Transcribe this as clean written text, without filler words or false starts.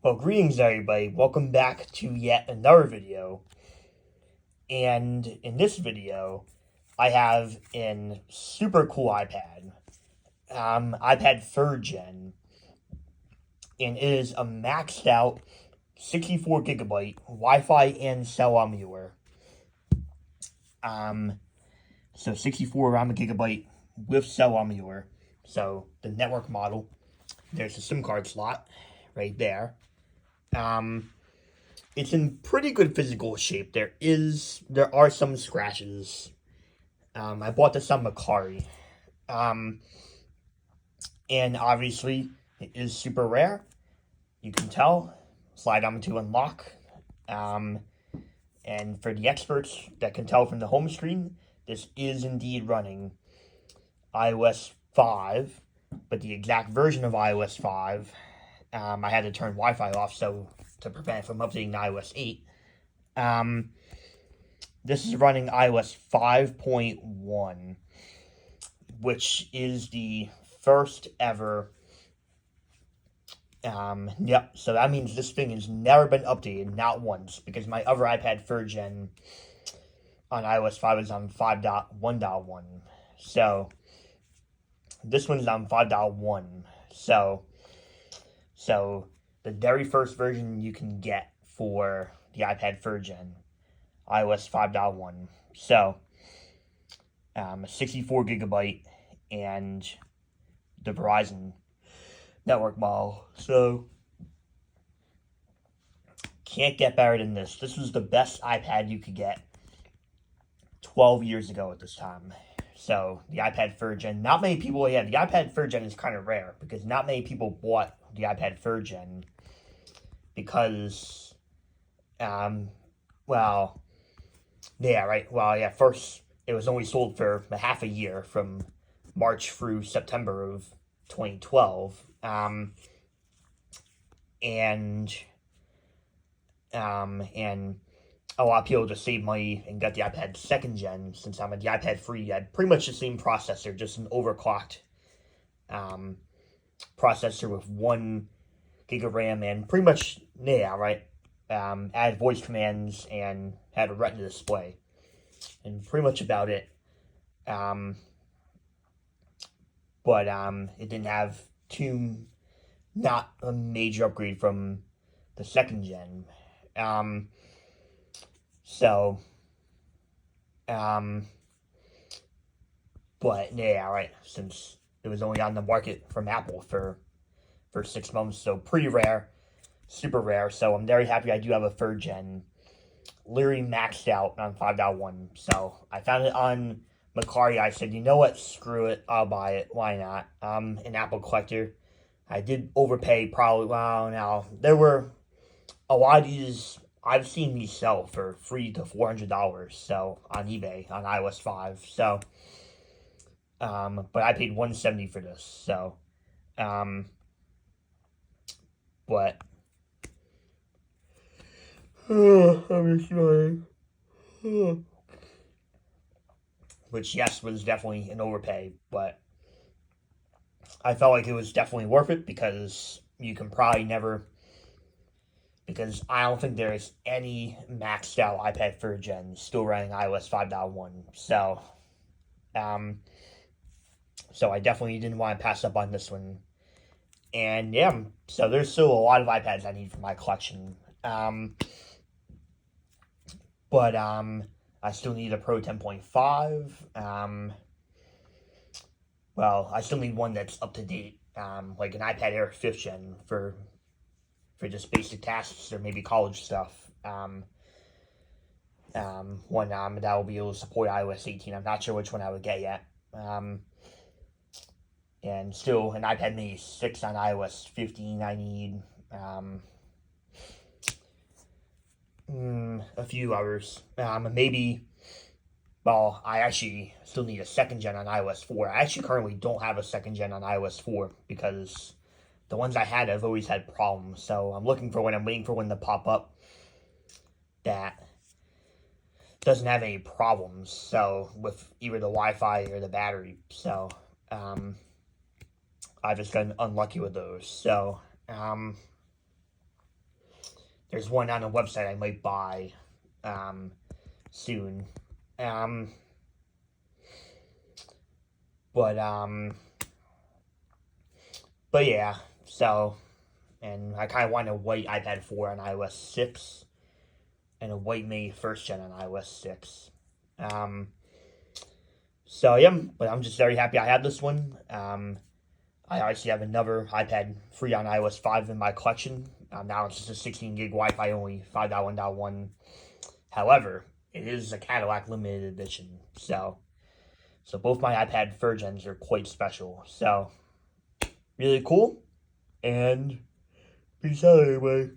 Well, greetings everybody. Welcome back to yet another video. And in this video, I have a super cool iPad. iPad 3rd gen. And it is a maxed out 64 gigabyte Wi-Fi and cell emulator. So 64 around a gigabyte with cell emulator. So the network model. There's the SIM card slot right there. It's in pretty good physical shape. There are some scratches. I bought this on Macari. Um, and obviously it is super rare. You can tell. Slide on to unlock. Um, and for the experts that can tell from the home screen, this is indeed running iOS 5, but the exact version of iOS 5, I had to turn Wi-Fi off so to prevent it from updating to iOS 8. This is running iOS 5.1, which is the first ever. Yep, so that means this thing has never been updated, not once, because my other iPad 3rd gen on iOS 5 is on 5.1.1. So, this one's on 5.1. So the very first version you can get for the iPad 3rd gen, iOS 5.1. So, 64 gigabyte and the Verizon network model. So, can't get better than this. This was the best iPad you could get 12 years ago at this time. So, the iPad 3rd gen, not many people, the iPad 3rd gen is kind of rare because not many people bought the iPad 3rd gen because, well, yeah, right. Well, yeah, first it was only sold for a half a year from March through September of 2012. And and a lot of people just saved money and got the iPad 2nd gen since I'm at the iPad 3 had pretty much the same processor, just an overclocked processor with 1 gig of RAM and pretty much, yeah, right. Add voice commands and had a retina display. And pretty much about it. Um, but it didn't have not a major upgrade from the 2nd gen. So, um, but yeah, right. Since it was only on the market from Apple for 6 months, so pretty rare, super rare. So I'm very happy I do have a 3rd gen, literally maxed out on 5.1. So I found it on Macari. I said, you know what, screw it, I'll buy it. Why not? I'm an Apple collector. I did overpay probably. Well, now there were a lot of these. I've seen these sell for $300 to $400. So on eBay on iOS 5. So, but I paid $170 for this. So, but I'm just which yes was definitely an overpay, but I felt like it was definitely worth it because you can probably never, because I don't think there is any maxed out iPad 3rd gen still running iOS 5.1. Um, so I definitely didn't want to pass up on this one. And yeah, so there's still a lot of iPads I need for my collection. But I still need a Pro 10.5. Well, I still need one that's up to date, like an iPad Air 5th gen for just basic tasks or maybe college stuff. One that will be able to support iOS 18. I'm not sure which one I would get yet. And still an iPad Mini 6 on iOS 15. I need a few others. Maybe. Well, I actually still need a 2nd gen on iOS 4. I actually currently don't have a 2nd gen on iOS 4 because the ones I had have always had problems. So I'm looking for one. I'm waiting for one to pop up that doesn't have any problems. So with either the Wi-Fi or the battery. So I've just gotten unlucky with those. So there's one on a website I might buy soon. But but yeah, so, and I kind of want a white iPad 4 on iOS 6 and a white mini first gen on iOS 6. So yeah, but I'm just very happy I had this one. I actually have another iPad free on iOS 5 in my collection. Now it's just a 16 gig Wi-Fi only, 5.1.1. However, it is a Cadillac limited edition, so both my iPad third gens are quite special. So really cool, and peace out, everybody.